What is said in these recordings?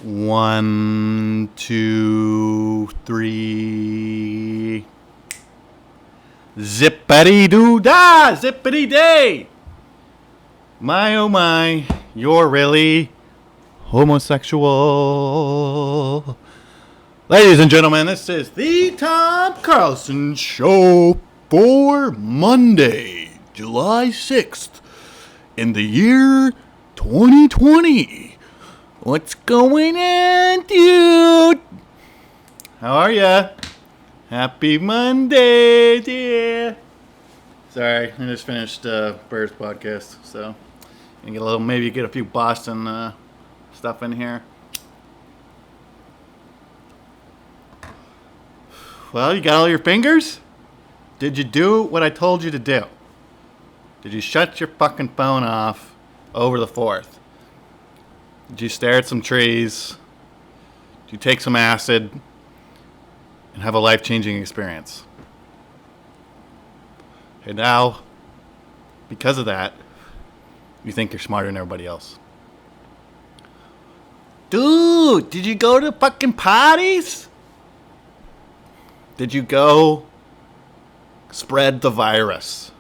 1, 2, 3. Zippity-doo-dah! Zippity-day! My, oh my, you're really homosexual. Ladies and gentlemen, this is the Tom Carlson Show for Monday, July 6th, in the year 2020. What's going on, dude? How are ya? Happy Monday, dear. Sorry, I just finished Bird's podcast, so I get maybe get a few Boston stuff in here. Well, you got all your fingers? Did you do what I told you to do? Did you shut your fucking phone off over the 4th? Did you stare at some trees? Did you take some acid and have a life-changing experience? And now, because of that, you think you're smarter than everybody else. Dude, did you go to fucking parties? Did you go spread the virus?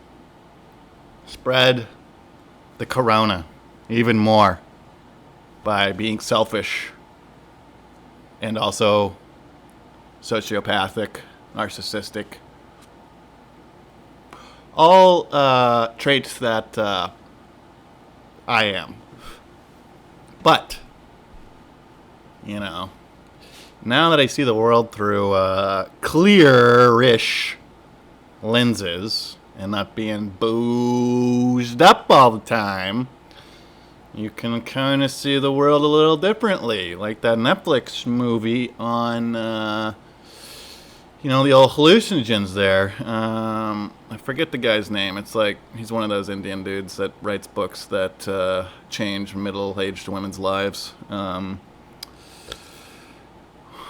Spread the corona even more by being selfish and also sociopathic, narcissistic. All traits that I am. But, you know, now that I see the world through clear-ish lenses and not being boozed up all the time, you can kind of see the world a little differently. Like that Netflix movie on, the old hallucinogens there. I forget the guy's name. It's like he's one of those Indian dudes that writes books that change middle-aged women's lives.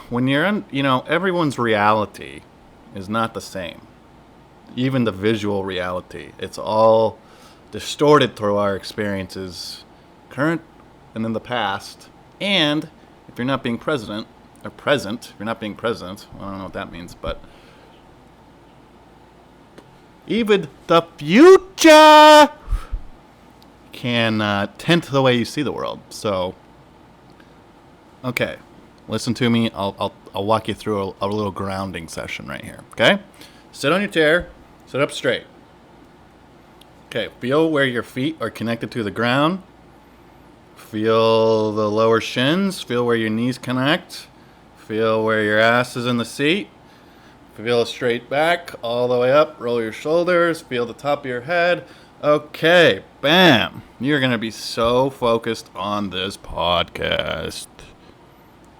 When you're in, everyone's reality is not the same. Even the visual reality. It's all distorted through our experiences, current and in the past. And if you're not being present, I don't know what that means, but even the future can tint the way you see the world. So, okay, listen to me. I'll walk you through a little grounding session right here. Okay, sit on your chair, sit up straight. Okay, feel where your feet are connected to the ground. Feel the lower shins. Feel where your knees connect. Feel where your ass is in the seat. Feel a straight back all the way up. Roll your shoulders. Feel the top of your head. Okay, bam. You're going to be so focused on this podcast,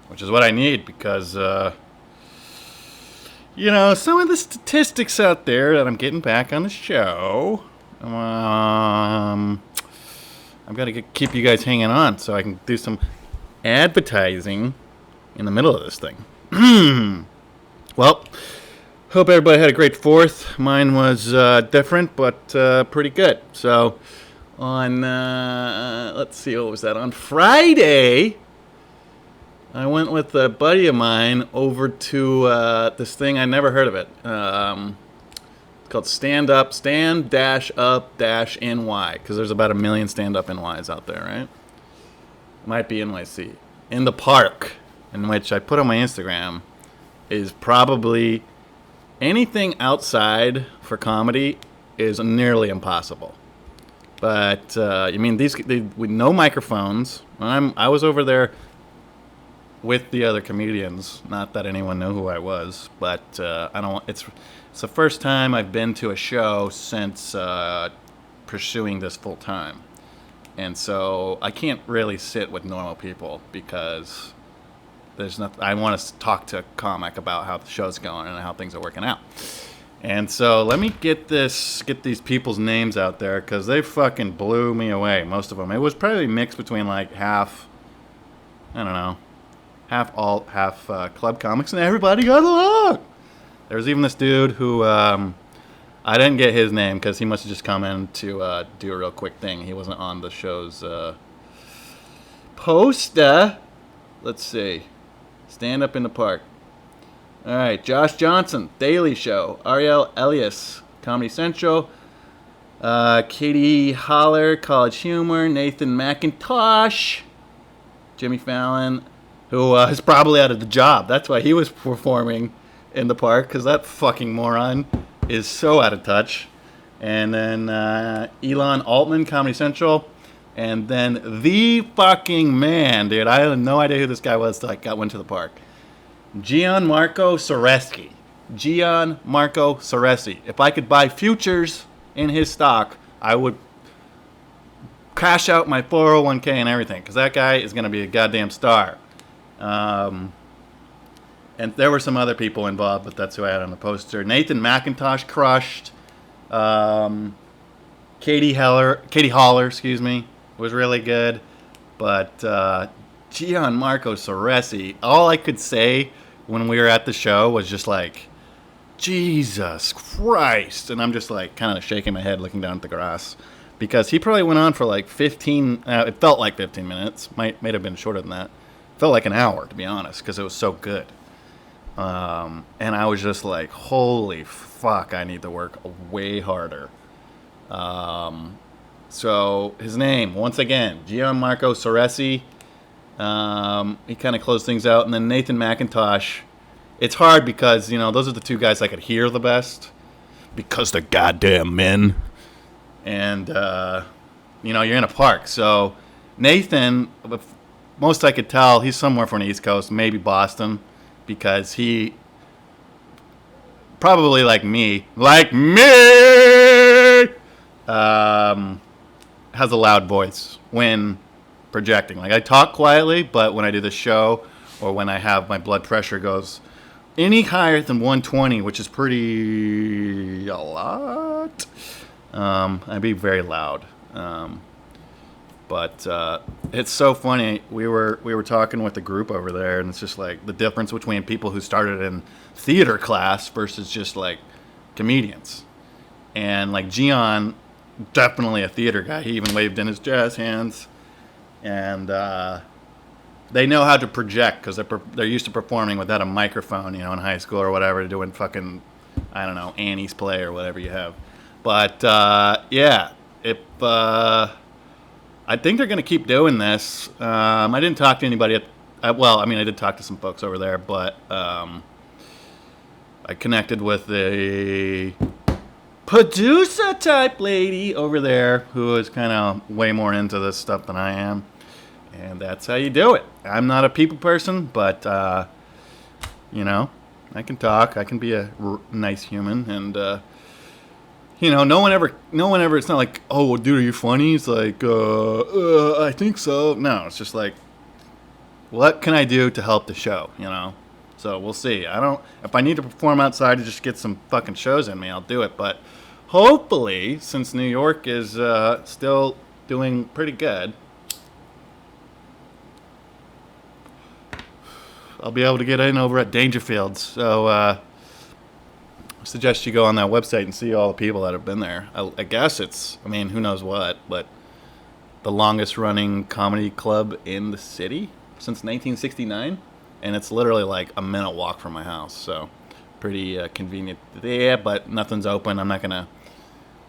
which is what I need because, some of the statistics out there that I'm getting back on the show, I've got to keep you guys hanging on so I can do some advertising in the middle of this thing. Well, hope everybody had a great 4th. Mine was different, but pretty good. So, on, let's see, what was that? On Friday, I went with a buddy of mine over to this thing. I never heard of it. It's called Stand-Up-NY, because there's about 1 million Stand-Up NYs out there, right? Might be NYC. In the park, in which I put on my Instagram, is probably anything outside for comedy is nearly impossible. But, these with no microphones. I was over there with the other comedians. Not that anyone knew who I was, but it's the first time I've been to a show since pursuing this full time. And so I can't really sit with normal people because I want to talk to a comic about how the show's going and how things are working out. And so let me get these people's names out there because they fucking blew me away, most of them. It was probably mixed between like half club comics, and everybody got along. There was even this dude who I didn't get his name because he must have just come in to do a real quick thing. He wasn't on the show's poster. Let's see. Stand up in the park. All right, Josh Johnson, Daily Show. Ariel Elias, Comedy Central. Katie Holler, College Humor. Nathan McIntosh, Jimmy Fallon, who is probably out of the job. That's why he was performing in the park, because that fucking moron is so out of touch. And then Elon Altman, Comedy Central. And then the fucking man, dude. I had no idea who this guy was till I went to the park. Gianmarco Soreschi. Gianmarco Soreschi. If I could buy futures in his stock, I would cash out my 401k and everything, because that guy is going to be a goddamn star. And there were some other people involved, but that's who I had on the poster. Nathan McIntosh crushed. Katie Holler, excuse me, was really good. But Gianmarco Soreschi, all I could say when we were at the show was just like, Jesus Christ. And I'm just like kind of shaking my head looking down at the grass. Because he probably went on for like 15, it felt like 15 minutes. Might have been shorter than that. It felt like an hour, to be honest, because it was so good. And I was just like, holy fuck, I need to work way harder. So his name, once again, Gianmarco Soreschi. He kind of closed things out. And then Nathan McIntosh. It's hard because, you know, those are the two guys I could hear the best. Because they're goddamn men. And, you know, you're in a park. So Nathan, most I could tell, he's somewhere from the East Coast, maybe Boston. Because he, probably like me, has a loud voice when projecting. Like, I talk quietly, but when I do the show or when I have my blood pressure goes any higher than 120, which is pretty a lot, I'd be very loud. But it's so funny. We were talking with the group over there, and it's just like the difference between people who started in theater class versus just like comedians. And like Gian, definitely a theater guy. He even waved in his jazz hands. And they know how to project because they're used to performing without a microphone, you know, in high school or whatever, doing fucking, I don't know, Annie's play or whatever you have. But yeah, if I think they're going to keep doing this. I didn't talk to anybody I did talk to some folks over there, but I connected with a producer type lady over there who is kind of way more into this stuff than I am. And that's how you do it. I'm not a people person, but, you know, I can talk. I can be a nice human. And, you know, no one ever, it's not like, oh, well, dude, are you funny? It's like, I think so. No, it's just like, what can I do to help the show, you know? So we'll see. If I need to perform outside to just get some fucking shows in me, I'll do it. But hopefully, since New York is still doing pretty good, I'll be able to get in over at Dangerfields. So I suggest you go on that website and see all the people that have been there. I guess it's, I mean, who knows what, but the longest running comedy club in the city since 1969. And it's literally like a minute walk from my house. So pretty convenient there, but nothing's open. I'm not going to,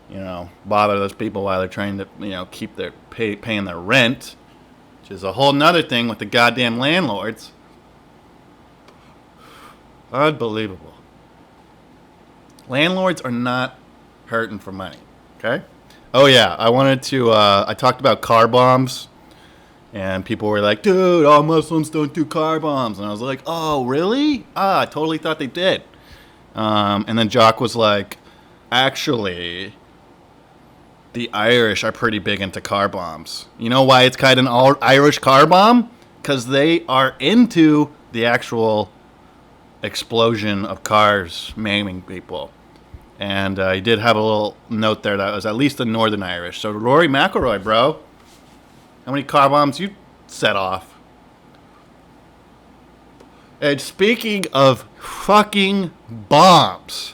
you know, bother those people while they're trying to, you know, keep their paying their rent, which is a whole nother thing with the goddamn landlords. Unbelievable. Landlords are not hurting for money, okay? Oh, yeah, I talked about car bombs, and people were like, dude, all Muslims don't do car bombs. And I was like, oh, really? I totally thought they did. And then Jock was like, actually, the Irish are pretty big into car bombs. You know why it's called an Irish car bomb? Because they are into the actual explosion of cars maiming people. And he did have a little note there that was at least the Northern Irish. So Rory McIlroy, bro, how many car bombs you set off? And speaking of fucking bombs,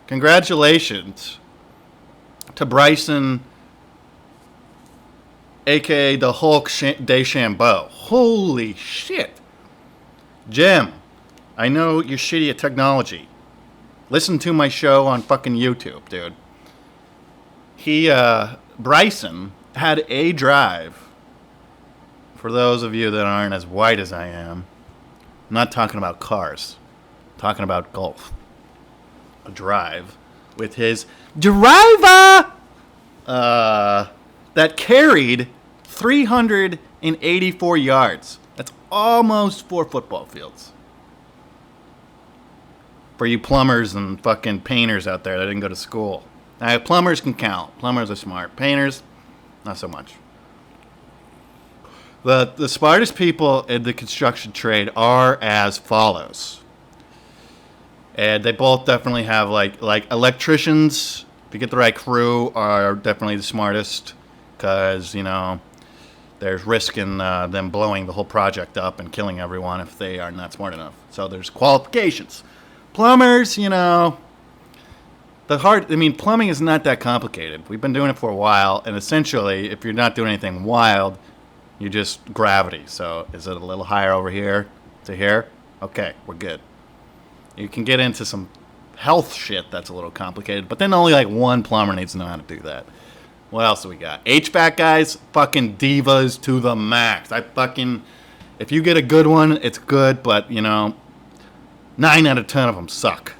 congratulations to Bryson, a.k.a. the Hulk DeChambeau. Holy shit. Jim, I know you're shitty at technology. Listen to my show on fucking YouTube, dude. Bryson had a drive. For those of you that aren't as white as I am, I'm not talking about cars. I'm talking about golf. A drive with his driver that carried 384 yards. That's almost 4 football fields. For you plumbers and fucking painters out there that didn't go to school. Now, plumbers can count. Plumbers are smart. Painters, not so much. The smartest people in the construction trade are as follows. And they both definitely have, like electricians, if you get the right crew, are definitely the smartest. Because, there's risk in them blowing the whole project up and killing everyone if they are not smart enough. So there's qualifications. Plumbers, plumbing is not that complicated. We've been doing it for a while, and essentially, if you're not doing anything wild, you just gravity. So is it a little higher over here to here? Okay, we're good. You can get into some health shit that's a little complicated, but then only like one plumber needs to know how to do that. What else do we got? HVAC guys, fucking divas to the max. If you get a good one, it's good, but 9 out of 10 of them suck.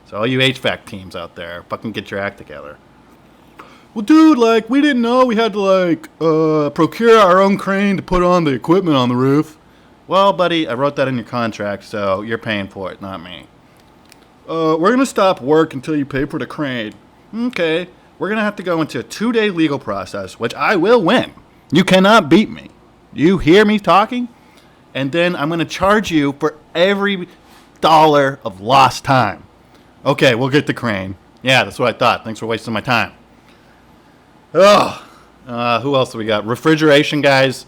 So all you HVAC teams out there, fucking get your act together. Well, dude, we didn't know we had to, procure our own crane to put on the equipment on the roof. Well, buddy, I wrote that in your contract, so you're paying for it, not me. We're going to stop work until you pay for the crane. Okay, we're going to have to go into a 2-day legal process, which I will win. You cannot beat me. You hear me talking? And then I'm going to charge you for every dollar of lost time. Okay, we'll get the crane. Yeah, that's what I thought. Thanks for wasting my time. Who else do we got? Refrigeration guys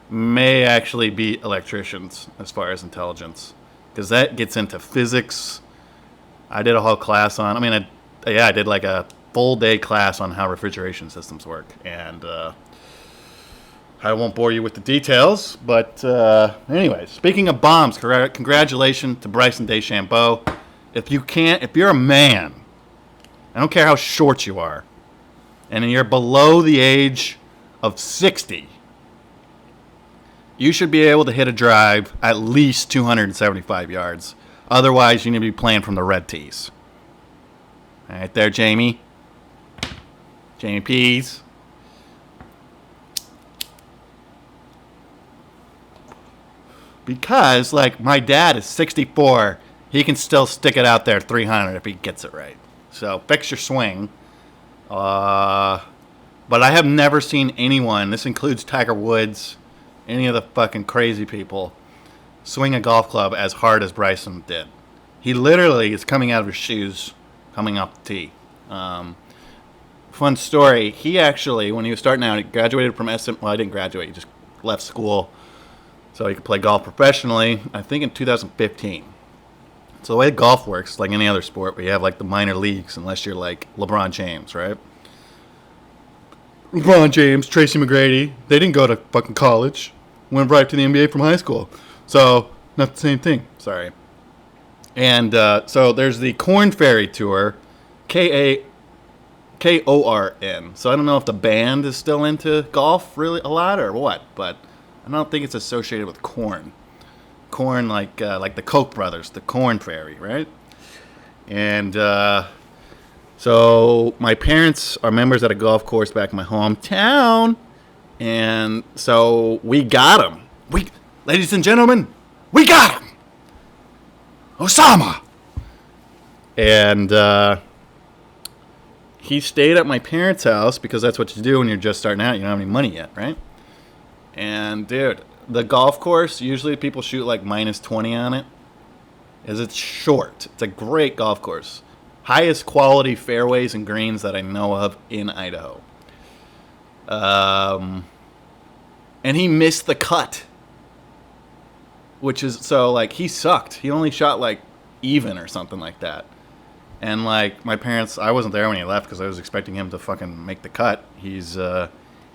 may actually be electricians as far as intelligence, because that gets into physics. I did a whole class on. I did like a full day class on how refrigeration systems work, and I won't bore you with the details. But anyway, speaking of bombs, congratulations to Bryson DeChambeau. If you're a man, I don't care how short you are, and you're below the age of 60, you should be able to hit a drive at least 275 yards. Otherwise, you need to be playing from the red tees. All right there, Jamie. Jamie Pease. Because, my dad is 64. He can still stick it out there 300 if he gets it right. So, fix your swing. But I have never seen anyone, this includes Tiger Woods, any of the fucking crazy people, swing a golf club as hard as Bryson did. He literally is coming out of his shoes, coming off the tee. Fun story, he actually, when he was starting out, he graduated from SM, well, he didn't graduate, he just left school so he could play golf professionally, I think in 2015. So the way golf works, like any other sport, where you have the minor leagues, unless you're LeBron James, right? LeBron James, Tracy McGrady, they didn't go to fucking college. Went right to the NBA from high school. So, not the same thing. Sorry. And so there's the Korn Ferry Tour, Korn. So I don't know if the band is still into golf really a lot or what, but I don't think it's associated with Korn. Korn, like the Koch brothers, the Korn Ferry, right? And so my parents are members at a golf course back in my hometown, and so we got him. Ladies and gentlemen, we got him. Osama. And he stayed at my parents' house because that's what you do when you're just starting out. You don't have any money yet, right? And dude, the golf course, usually people shoot minus 20 on it, is it's short. It's a great golf course. Highest quality fairways and greens that I know of in Idaho. And he missed the cut. Which is, so, he sucked. He only shot, even or something like that. And, my parents, I wasn't there when he left because I was expecting him to fucking make the cut. He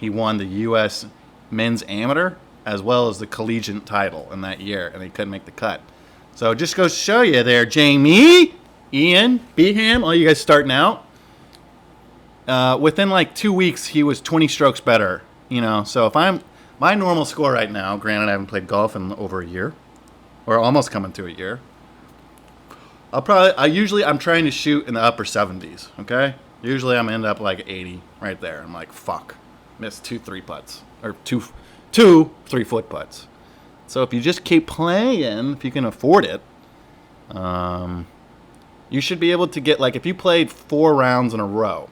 won the U.S. Men's Amateur as well as the collegiate title in that year, and he couldn't make the cut. So just goes to show you there, Jamie, Ian, Beeham, all you guys starting out. Within like 2 weeks, he was 20 strokes better. So if my normal score right now, granted I haven't played golf in over a year, or almost coming to a year, I'm trying to shoot in the upper 70s, okay? Usually I'm end up like 80 right there. I'm like, fuck, missed 2 3-putts, or two 3-foot putts. So if you just keep playing, if you can afford it, you should be able to get, like, if you played 4 rounds in a row,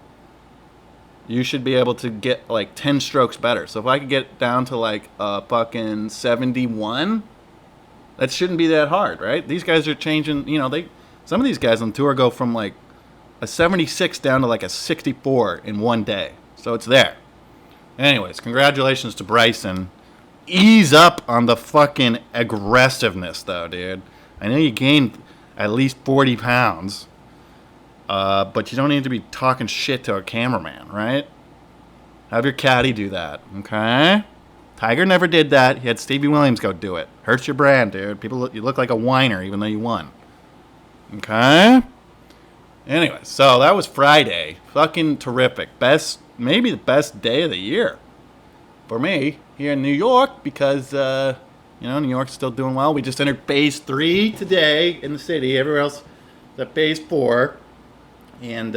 you should be able to get like 10 strokes better. So if I could get down to like a fucking 71, that shouldn't be that hard, right? These guys are changing, some of these guys on tour go from like a 76 down to like a 64 in one day. So it's there. Anyways, congratulations to Bryson. Ease up on the fucking aggressiveness, though, dude. I know you gained at least 40 pounds, but you don't need to be talking shit to a cameraman, right? Have your caddy do that, okay? Tiger never did that. He had Stevie Williams go do it. Hurts your brand, dude. You look like a whiner even though you won. Okay? Anyway, so that was Friday. Fucking terrific. Maybe the best day of the year for me here in New York because, New York's still doing well. We just entered phase 3 today in the city. Everywhere else is at phase 4. And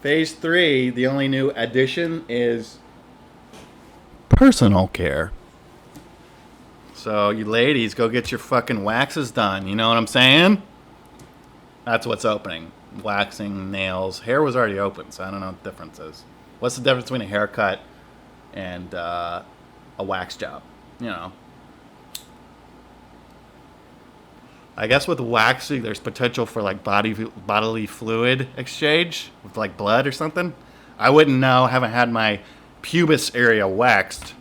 phase 3, the only new addition is personal care. So you ladies, go get your fucking waxes done. You know what I'm saying? That's what's opening. Waxing, nails. Hair was already open, so I don't know what the difference is. What's the difference between a haircut and a wax job? I guess with waxing, there's potential for like bodily fluid exchange with like blood or something. I wouldn't know. Haven't had my pubis area waxed,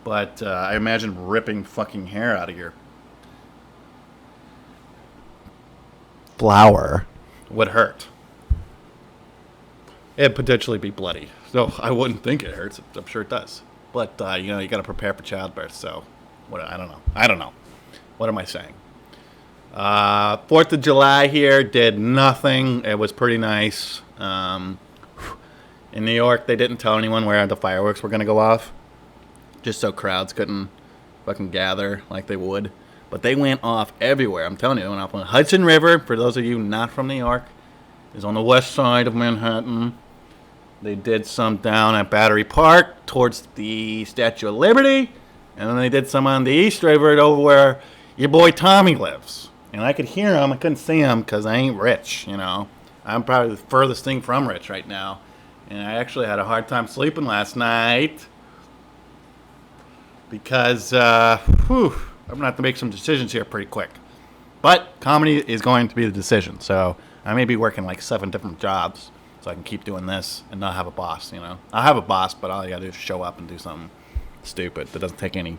but I imagine ripping fucking hair out of your flower would hurt. It'd potentially be bloody. So I wouldn't think it hurts. I'm sure it does. But, you got to prepare for childbirth. So, I don't know. What am I saying? 4th of July here, did nothing. It was pretty nice. In New York, they didn't tell anyone where the fireworks were going to go off. Just so crowds couldn't fucking gather like they would. But they went off everywhere. I'm telling you, they went off on the Hudson River. For those of you not from New York, is on the west side of Manhattan. They did some down at Battery Park towards the Statue of Liberty. And then they did some on the East River over where your boy Tommy lives. And I could hear him. I couldn't see him because I ain't rich, I'm probably the furthest thing from rich right now. And I actually had a hard time sleeping last night. Because, I'm going to have to make some decisions here pretty quick. But comedy is going to be the decision. So I may be working like 7 different jobs so I can keep doing this and not have a boss, I'll have a boss, but all I got to do is show up and do something stupid that doesn't take any,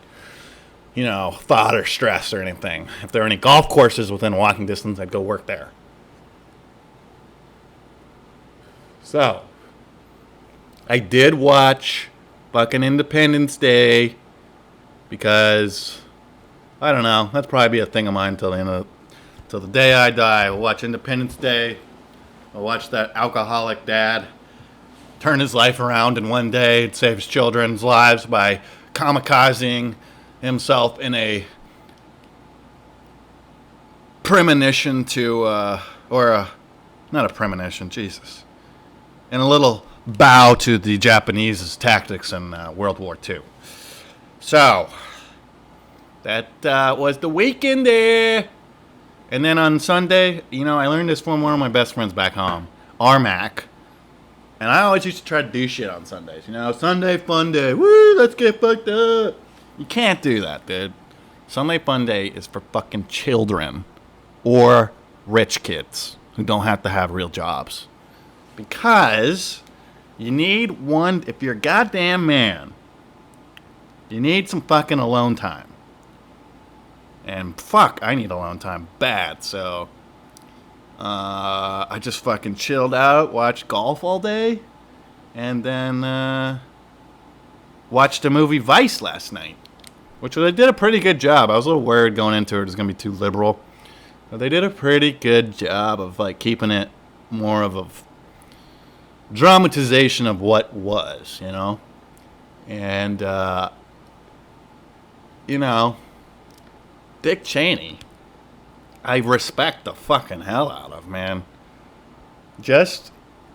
thought or stress or anything. If there are any golf courses within walking distance, I'd go work there. So, I did watch fucking Independence Day because, I don't know, that's probably be a thing of mine till the day I die. I'll watch Independence Day. I'll watch that alcoholic dad turn his life around in one day and save his children's lives by kamikazing himself in a premonition to, not a premonition, Jesus. In a little bow to the Japanese tactics in World War II. So, that was the weekend there. And then on Sunday, I learned this from one of my best friends back home, PAAArkk. And I always used to try to do shit on Sundays. Sunday fun day. Woo, let's get fucked up. You can't do that, dude. Sunday fun day is for fucking children or rich kids who don't have to have real jobs. Because you need if you're a goddamn man, you need some fucking alone time. And fuck, I need alone time bad. So I just fucking chilled out, watched golf all day, and then watched the movie Vice last night. which they did a pretty good job. I was a little worried going into it was going to be too liberal. But they did a pretty good job of like keeping it more of a dramatization of what was, you know? And, you know, Dick Cheney, I respect the fucking hell out of, man. Just,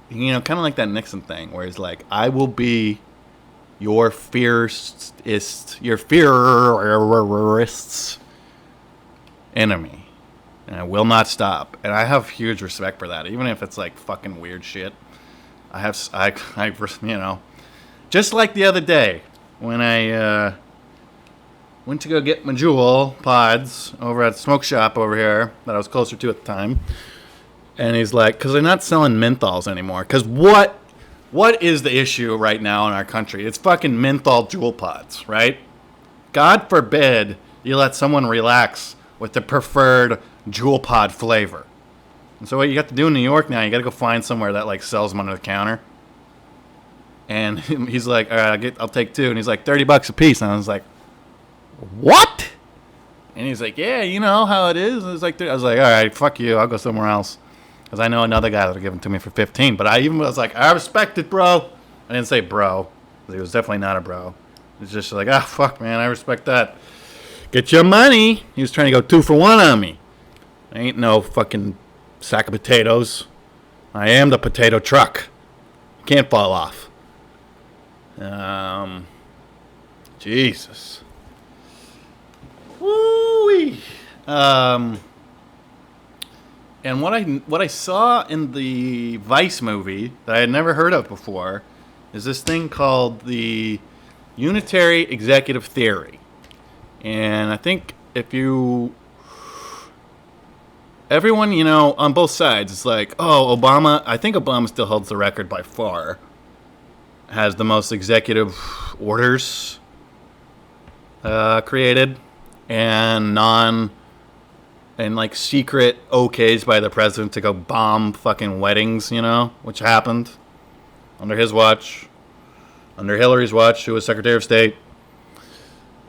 you know, kind of like that Nixon thing where he's like, I will be your fiercest enemy. And I will not stop. And I have huge respect for that, even if it's like fucking weird shit. I you know, just like the other day when I went to go get my Juul pods over at the smoke shop over here that I was closer to at the time. And he's like, because they're not selling menthols anymore. Because what is the issue right now in our country? It's fucking menthol Juul pods, right? God forbid you let someone relax with the preferred Juul pod flavor. And so what you got to do in New York now, you got to go find somewhere that like sells them under the counter. And he's like, all right, I'll take two. And he's like, $30 a piece. And I was like, what? And he's like, yeah, you know how it is. I was like, all right, fuck you. I'll go somewhere else. Because I know another guy that'll give them to me for 15. But I even was like, I respect it, bro. I didn't say bro. He was definitely not a bro. It's just like, fuck, man, I respect that. Get your money. He was trying to go 2 for 1 on me. I ain't no fucking sack of potatoes. I am the potato truck. You can't fall off. Jesus. Woo-wee. And what I saw in the Vice movie that I had never heard of before is this thing called the Unitary Executive Theory. And I think everyone, you know, on both sides, it's like, Obama, I think Obama still holds the record by far, has the most executive orders created and like secret okays by the president to go bomb fucking weddings, you know, which happened under his watch, under Hillary's watch, who was Secretary of State.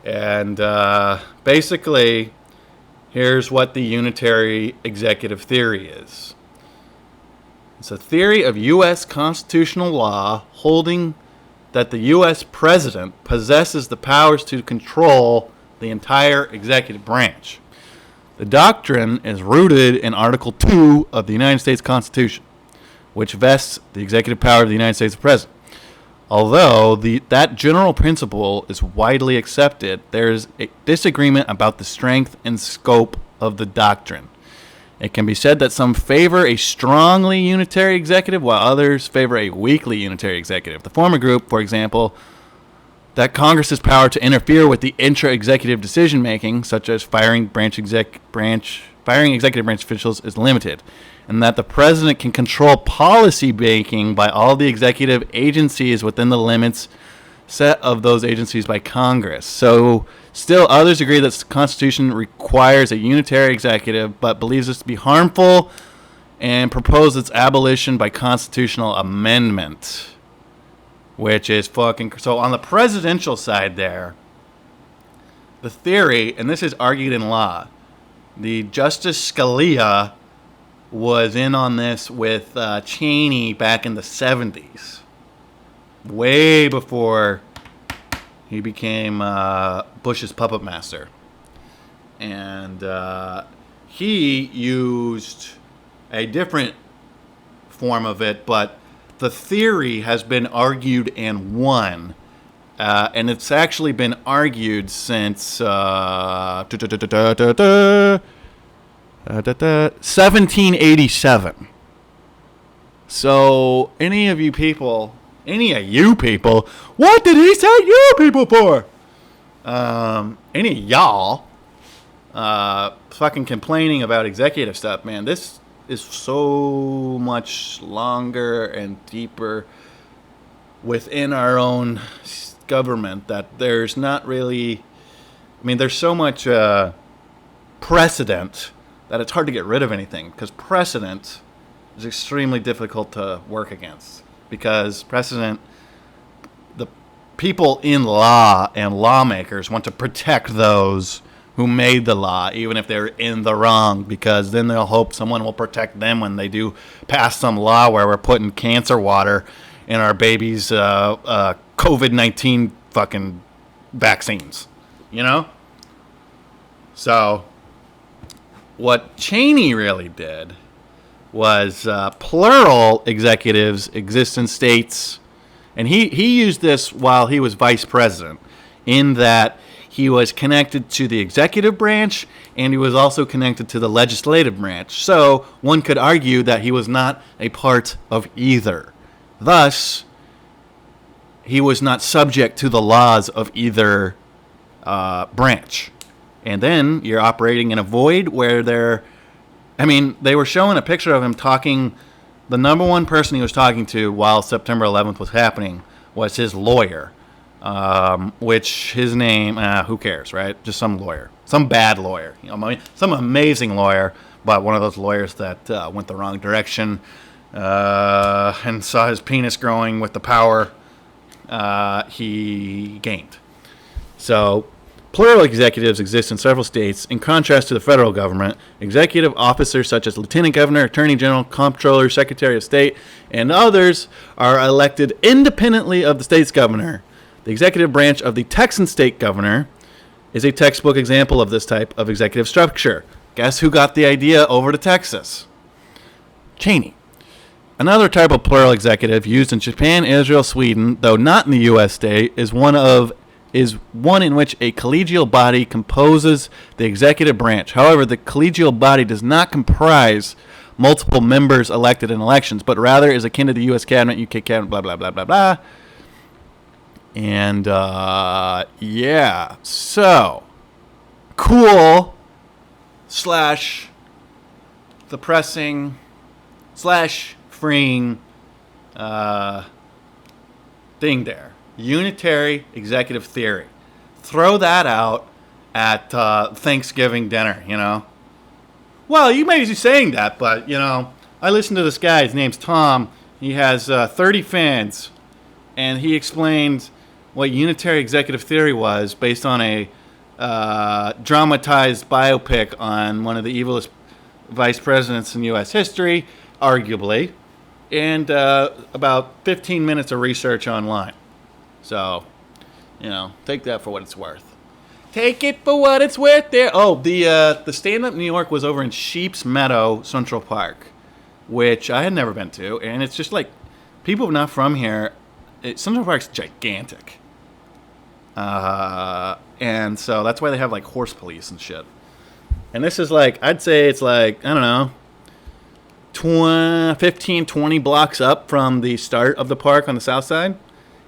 And basically, here's what the Unitary Executive Theory is. It's a theory of U.S. constitutional law holding that the U.S. president possesses the powers to control the entire executive branch. The doctrine is rooted in Article 2 of the United States Constitution, which vests the executive power of the United States president. Although that general principle is widely accepted, there is a disagreement about the strength and scope of the doctrine. It can be said that some favor a strongly unitary executive, while others favor a weakly unitary executive. The former group, for example, that Congress's power to interfere with the intra-executive decision-making, such as firing executive branch officials, is limited, and that the president can control policy making by all the executive agencies within the limits set of those agencies by Congress. So, still, others agree that the Constitution requires a unitary executive, but believes this to be harmful and propose its abolition by constitutional amendment, which is fucking... So, on the presidential side there, the theory, and this is argued in law, the Justice Scalia was in on this with Cheney back in the 70s, way before he became Bush's puppet master. And he used a different form of it, but the theory has been argued and won. And it's actually been argued since 1787. So, any of you people, what did he say you people for? Any of y'all, fucking complaining about executive stuff, man, this is so much longer and deeper within our own government that there's not really, there's so much precedent that it's hard to get rid of anything, because precedent is extremely difficult to work against, because precedent, people in law and lawmakers want to protect those who made the law, even if they're in the wrong, because then they'll hope someone will protect them when they do pass some law where we're putting cancer water in our babies' COVID-19 fucking vaccines, you know? So what Cheney really did was plural executives exist in states, and he used this while he was vice president, in that he was connected to the executive branch and he was also connected to the legislative branch. So one could argue that he was not a part of either. Thus, he was not subject to the laws of either branch. And then you're operating in a void where they were showing a picture of him talking. The number one person he was talking to while September 11th was happening was his lawyer. Which his name, who cares, right? Just some lawyer, some bad lawyer, some amazing lawyer, but one of those lawyers that went the wrong direction and saw his penis growing with the power he gained. So, plural executives exist in several states. In contrast to the federal government, executive officers such as lieutenant governor, attorney general, comptroller, secretary of state, and others are elected independently of the state's governor. The executive branch of the Texan state governor is a textbook example of this type of executive structure. Guess who got the idea over to Texas? Cheney. Another type of plural executive used in Japan, Israel, Sweden, though not in the U.S. state, is one in which a collegial body composes the executive branch. However, the collegial body does not comprise multiple members elected in elections, but rather is akin to the U.S. cabinet, UK cabinet, blah, blah, blah, blah, blah. And, yeah, so, cool / depressing / freeing thing there. Unitary Executive Theory. Throw that out at Thanksgiving dinner, you know. Well, you may be saying that, but, you know, I listened to this guy. His name's Tom. He has 30 fans, and he explained what Unitary Executive Theory was based on a dramatized biopic on one of the evilest vice presidents in U.S. history, arguably, and about 15 minutes of research online. So, you know, take that for what it's worth. Take it for what it's worth there. Oh, the stand-up New York was over in Sheep's Meadow, Central Park, which I had never been to, and it's just like, people not from here, Central Park's gigantic. And so that's why they have like horse police and shit. And this is like, I'd say it's like, I don't know, 15, 20 blocks up from the start of the park on the south side.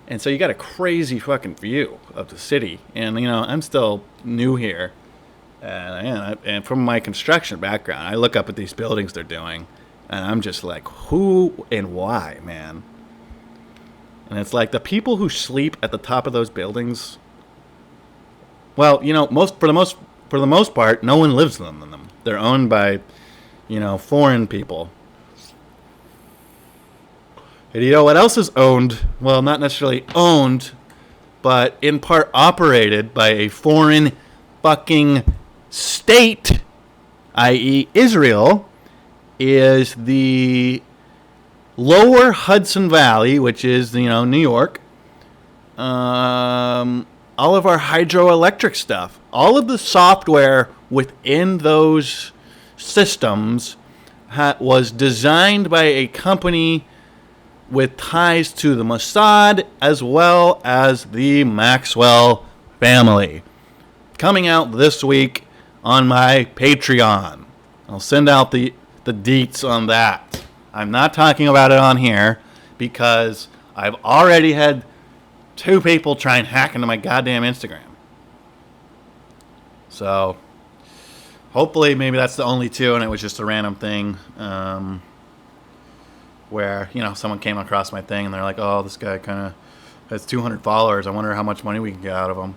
And so you got a crazy fucking view of the city. And, you know, I'm still new here. And from my construction background, I look up at these buildings they're doing. And I'm just like, who and why, man? And it's like the people who sleep at the top of those buildings. Well, you know, for the most part, no one lives in them. They're owned by, you know, foreign people. And you know what else is owned? Well, not necessarily owned, but in part operated by a foreign fucking state, i.e. Israel, is the Lower Hudson Valley, which is, you know, New York. All of our hydroelectric stuff. All of the software within those systems was designed by a company with ties to the Mossad as well as the Maxwell family. Coming out this week on my Patreon. I'll send out the deets on that. I'm not talking about it on here because I've already had 2 people try and hack into my goddamn Instagram. So, hopefully maybe that's the only 2 and it was just a random thing. Where, you know, someone came across my thing and they're like, oh, this guy kind of has 200 followers. I wonder how much money we can get out of him.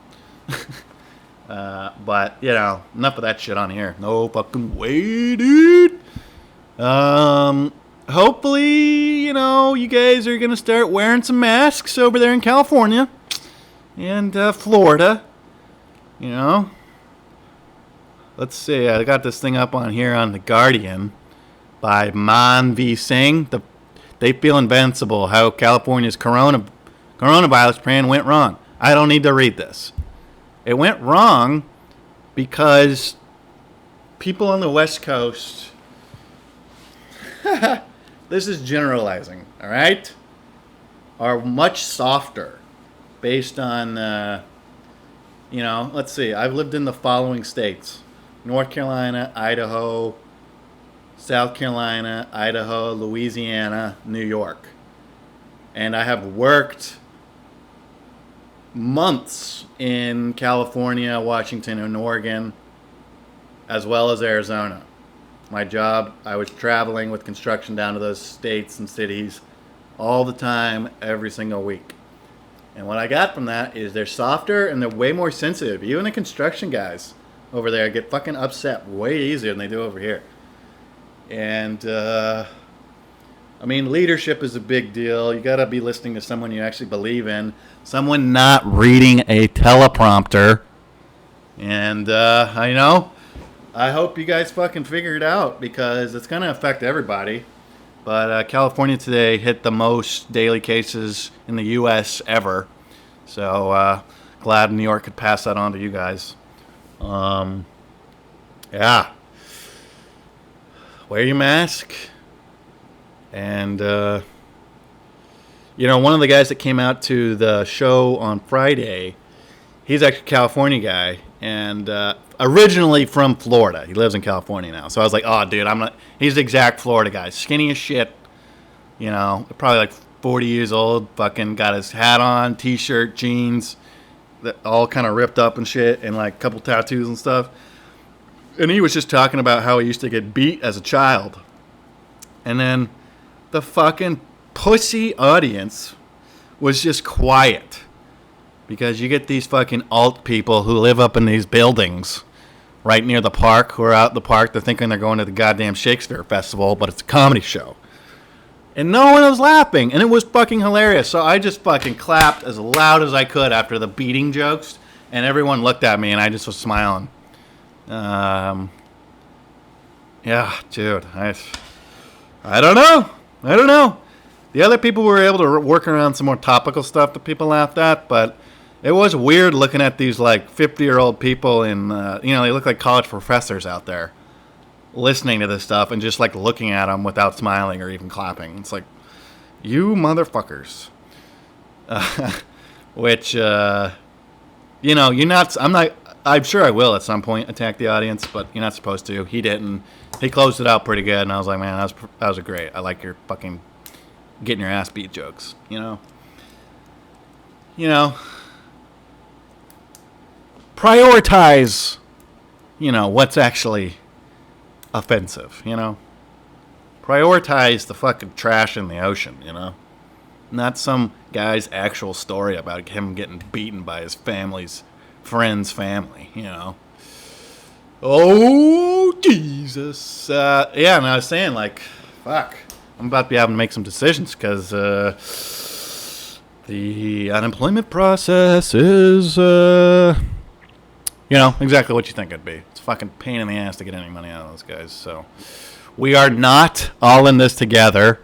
But, you know, enough of that shit on here. No fucking way, dude. Hopefully, you know, you guys are going to start wearing some masks over there in California. and Florida. You know, let's see. I got this thing up on here on The Guardian by Manvi Singh. They feel invincible. How California's coronavirus plan went wrong. I don't need to read this. It went wrong because people on the West Coast. This is generalizing, all right? Are much softer based on, let's see. I've lived in the following states: North Carolina, Idaho, South Carolina, Idaho, Louisiana, New York. And I have worked months in California, Washington, and Oregon, as well as Arizona. My job, I was traveling with construction down to those states and cities all the time, every single week. And what I got from that is they're softer and they're way more sensitive. Even the construction guys over there get fucking upset way easier than they do over here. And, leadership is a big deal. You got to be listening to someone you actually believe in, someone not reading a teleprompter. And, I hope you guys fucking figure it out because it's going to affect everybody. But California today hit the most daily cases in the U.S. ever. So glad New York could pass that on to you guys. Yeah. Wear your mask. And, one of the guys that came out to the show on Friday, he's actually a California guy. And originally from Florida. He lives in California now. So I was like, oh, dude, he's the exact Florida guy. Skinny as shit. Probably like 40 years old. Fucking got his hat on, t-shirt, jeans. That all kind of ripped up and shit. And like a couple tattoos and stuff. And he was just talking about how he used to get beat as a child. And then the fucking pussy audience was just quiet. Because you get these fucking alt people who live up in these buildings right near the park, who are out in the park. They're thinking they're going to the goddamn Shakespeare Festival, but it's a comedy show. And no one was laughing, and it was fucking hilarious. So I just fucking clapped as loud as I could after the beating jokes, and everyone looked at me, and I just was smiling. Yeah, dude. I don't know. The other people were able to work around some more topical stuff that people laughed at, but it was weird looking at these like 50-year-old people in, they look like college professors out there listening to this stuff and just like looking at them without smiling or even clapping. It's like, you motherfuckers. Which, you're not, I'm sure I will at some point attack the audience, but you're not supposed to. He didn't. He closed it out pretty good, and I was like, man, that was great. I like your fucking getting your ass beat jokes, prioritize, what's actually offensive, prioritize the fucking trash in the ocean, not some guy's actual story about him getting beaten by his friend's family, Oh, Jesus. And I was saying, like, fuck, I'm about to be having to make some decisions because the unemployment process is, exactly what you think it'd be. It's a fucking pain in the ass to get any money out of those guys. So we are not all in this together.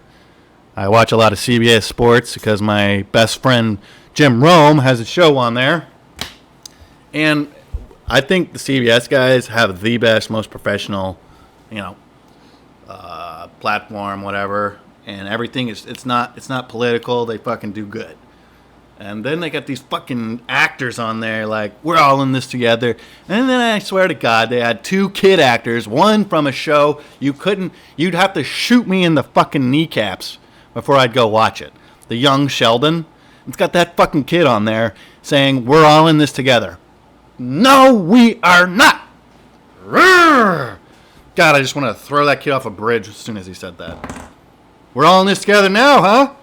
I watch a lot of CBS Sports because my best friend Jim Rome has a show on there. And I think the CBS guys have the best, most professional, platform, whatever. And everything it's not political. They fucking do good. And then they got these fucking actors on there like, we're all in this together. And then I swear to God, they had 2 kid actors, one from a show you'd have to shoot me in the fucking kneecaps before I'd go watch it. The Young Sheldon. It's got that fucking kid on there saying, we're all in this together. No, we are not. Roar! God, I just want to throw that kid off a bridge as soon as he said that. We're all in this together now, huh?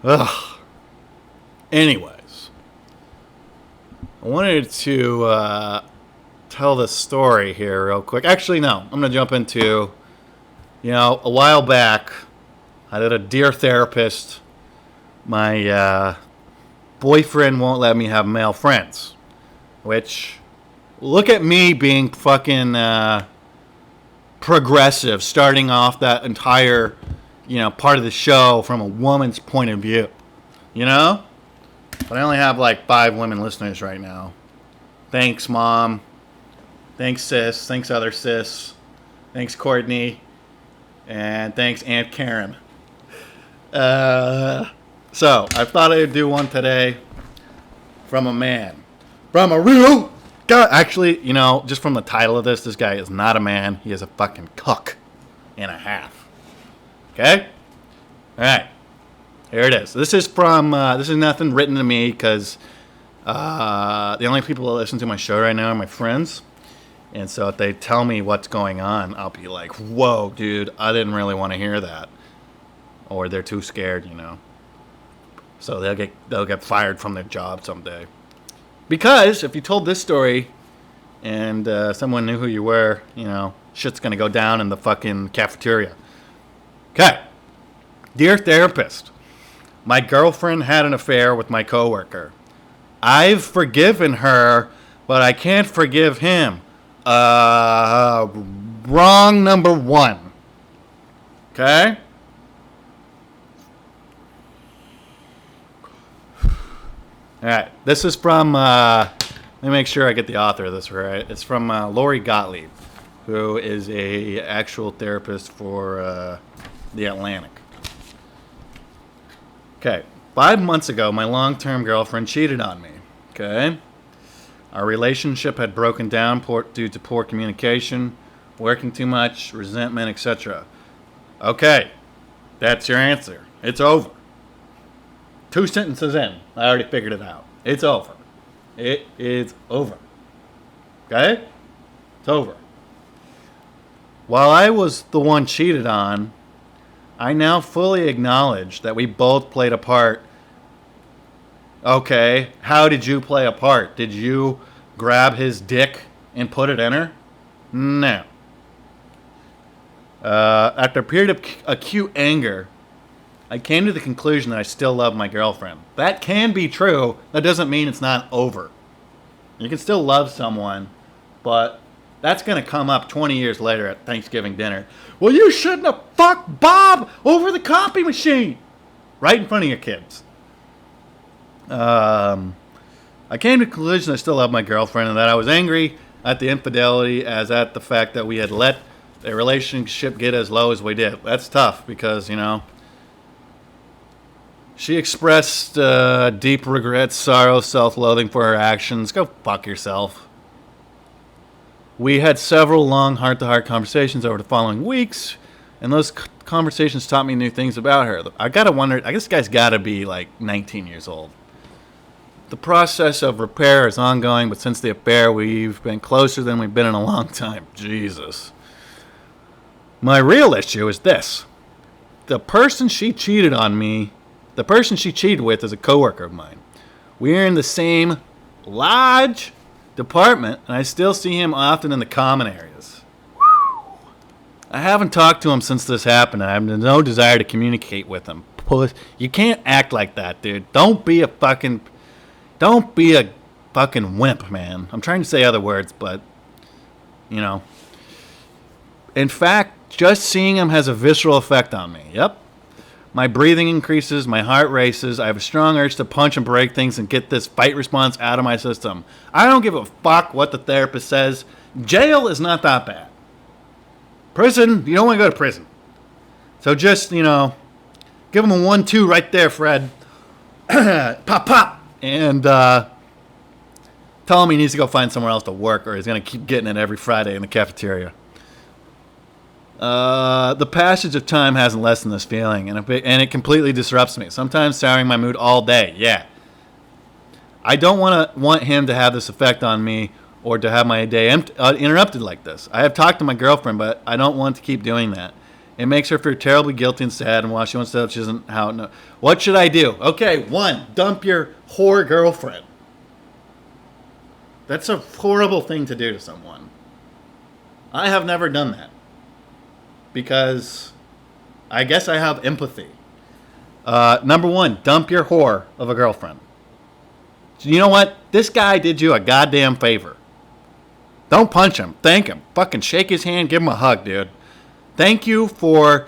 Ugh. Anyways, I wanted to tell this story here real quick. Actually, no. I'm going to jump into, a while back, I did a Dear Therapist my boyfriend won't let me have male friends. Which, look at me being fucking progressive, starting off that entire, part of the show from a woman's point of view. But I only have like 5 women listeners right now. Thanks, Mom. Thanks, Sis. Thanks, other Sis. Thanks, Courtney. And thanks, Aunt Karen. So, I thought I'd do one today from a man. From a real guy. Actually, just from the title of this guy is not a man. He is a fucking cuck and a half. Okay? Alright. Here it is. This is from, this is nothing written to me because the only people that listen to my show right now are my friends. And so if they tell me what's going on, I'll be like, whoa, dude, I didn't really want to hear that. Or they're too scared, So they'll get fired from their job someday. Because if you told this story and someone knew who you were, shit's going to go down in the fucking cafeteria. Okay. Dear therapist, my girlfriend had an affair with my coworker. I've forgiven her, but I can't forgive him. Wrong number 1. Okay? Alright, this is from, let me make sure I get the author of this right. It's from Lori Gottlieb, who is a actual therapist for The Atlantic. Okay, 5 months ago, my long-term girlfriend cheated on me. Okay? Our relationship had broken down due to poor communication, working too much, resentment, etc. Okay, that's your answer. It's over. 2 sentences in, I already figured it out. It's over. It is over. Okay? It's over. While I was the one cheated on, I now fully acknowledge that we both played a part. Okay, how did you play a part? Did you grab his dick and put it in her? No. After a period of acute anger, I came to the conclusion that I still love my girlfriend. That can be true. That doesn't mean it's not over. You can still love someone, but that's going to come up 20 years later at Thanksgiving dinner. Well, you shouldn't have fucked Bob over the copy machine. Right in front of your kids. I came to the conclusion I still love my girlfriend and that I was angry at the infidelity as at the fact that we had let a relationship get as low as we did. That's tough because, she expressed deep regret, sorrow, self-loathing for her actions. Go fuck yourself. We had several long heart-to-heart conversations over the following weeks, and those conversations taught me new things about her. I gotta wonder, I guess this guy's gotta be like 19 years old. The process of repair is ongoing, but since the affair, we've been closer than we've been in a long time. Jesus. My real issue is this. The person she cheated with is a coworker of mine. We're in the same large department, and I still see him often in the common areas. I haven't talked to him since this happened, and I have no desire to communicate with him. You can't act like that, dude. Don't be a fucking wimp, man. I'm trying to say other words, but, In fact, just seeing him has a visceral effect on me. Yep. My breathing increases, my heart races, I have a strong urge to punch and break things and get this fight response out of my system. I don't give a fuck what the therapist says. Jail is not that bad. Prison, you don't want to go to prison. So just, give him a 1-2 right there, Fred. Pop, pop. And tell him he needs to go find somewhere else to work or he's going to keep getting it every Friday in the cafeteria. The passage of time hasn't lessened this feeling, and it completely disrupts me, sometimes souring my mood all day. Yeah. I don't want him to have this effect on me or to have my day interrupted like this. I have talked to my girlfriend, but I don't want to keep doing that. It makes her feel terribly guilty and sad, and while she wants to, she doesn't how. No. What should I do? Okay, 1, dump your whore girlfriend. That's a horrible thing to do to someone. I have never done that. Because I guess I have empathy. Number one, dump your whore of a girlfriend. So you know what? This guy did you a goddamn favor. Don't punch him. Thank him. Fucking shake his hand. Give him a hug, dude. Thank you for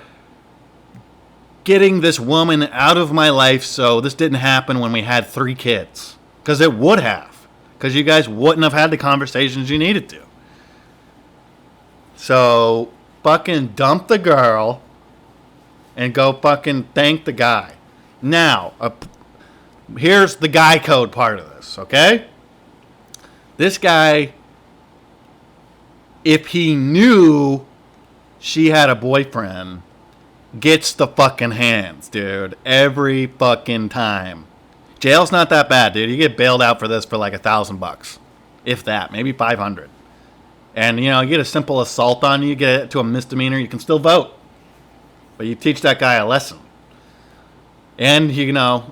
getting this woman out of my life so this didn't happen when we had 3 kids. Because it would have. Because you guys wouldn't have had the conversations you needed to. So, fucking dump the girl and go fucking thank the guy. Now, here's the guy code part of this, okay? This guy, if he knew she had a boyfriend, gets the fucking hands, dude. Every fucking time. Jail's not that bad, dude. You get bailed out for this for like $1,000. If that. Maybe 500. And, you know, you get a simple assault on you, get it to a misdemeanor, you can still vote. But you teach that guy a lesson. And, you know,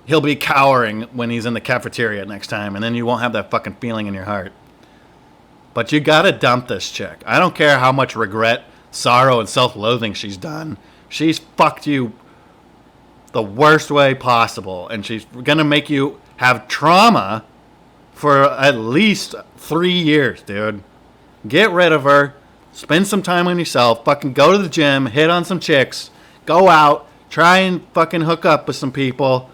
he'll be cowering when he's in the cafeteria next time, and then you won't have that fucking feeling in your heart. But you gotta dump this chick. I don't care how much regret, sorrow, and self-loathing she's done. She's fucked you the worst way possible, and she's gonna make you have trauma for at least 3 years, dude. Get rid of her. Spend some time on yourself. Fucking go to the gym. Hit on some chicks. Go out. Try and fucking hook up with some people.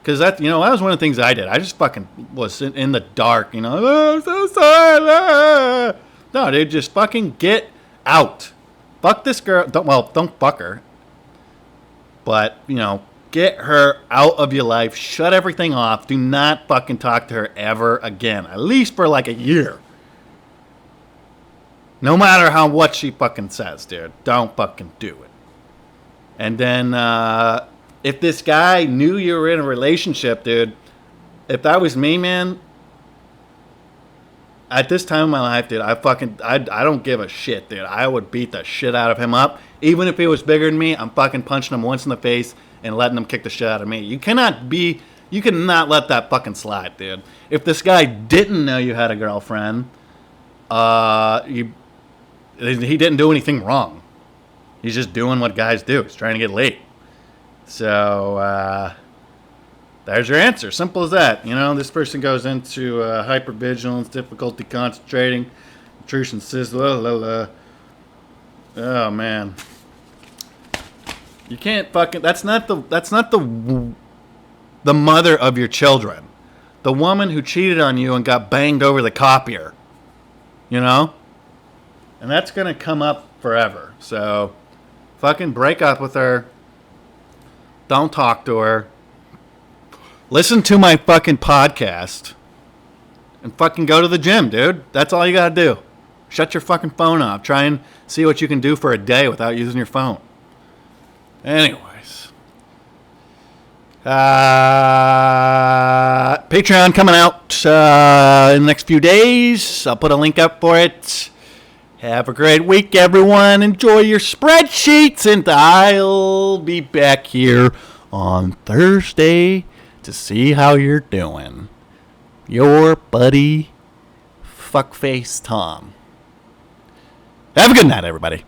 Because that, you know, that was one of the things I did. I just fucking was in the dark, you know. Oh, I'm so sorry. No, dude, just fucking get out. Fuck this girl. Don't fuck her. But, you know, get her out of your life. Shut everything off. Do not fucking talk to her ever again. At least for like a year. No matter what she fucking says, dude. Don't fucking do it. And then, if this guy knew you were in a relationship, dude, if that was me, man, at this time of my life, dude, I don't give a shit, dude. I would beat the shit out of him up. Even if he was bigger than me, I'm fucking punching him once in the face and letting him kick the shit out of me. You cannot let that fucking slide, dude. If this guy didn't know you had a girlfriend, he didn't do anything wrong. He's just doing what guys do. He's trying to get laid. So, there's your answer. Simple as that. You know, this person goes into hypervigilance, difficulty concentrating, intrusion, sizzle, Oh, man. You can't fucking... That's not the mother of your children. The woman who cheated on you and got banged over the copier. You know? And that's going to come up forever. So, fucking break up with her. Don't talk to her. Listen to my fucking podcast. And fucking go to the gym, dude. That's all you gotta do. Shut your fucking phone off. Try and see what you can do for a day without using your phone. Anyways. Patreon coming out in the next few days. I'll put a link up for it. Have a great week, everyone. Enjoy your spreadsheets, and I'll be back here on Thursday to see how you're doing. Your buddy, Fuckface Tom. Have a good night, everybody.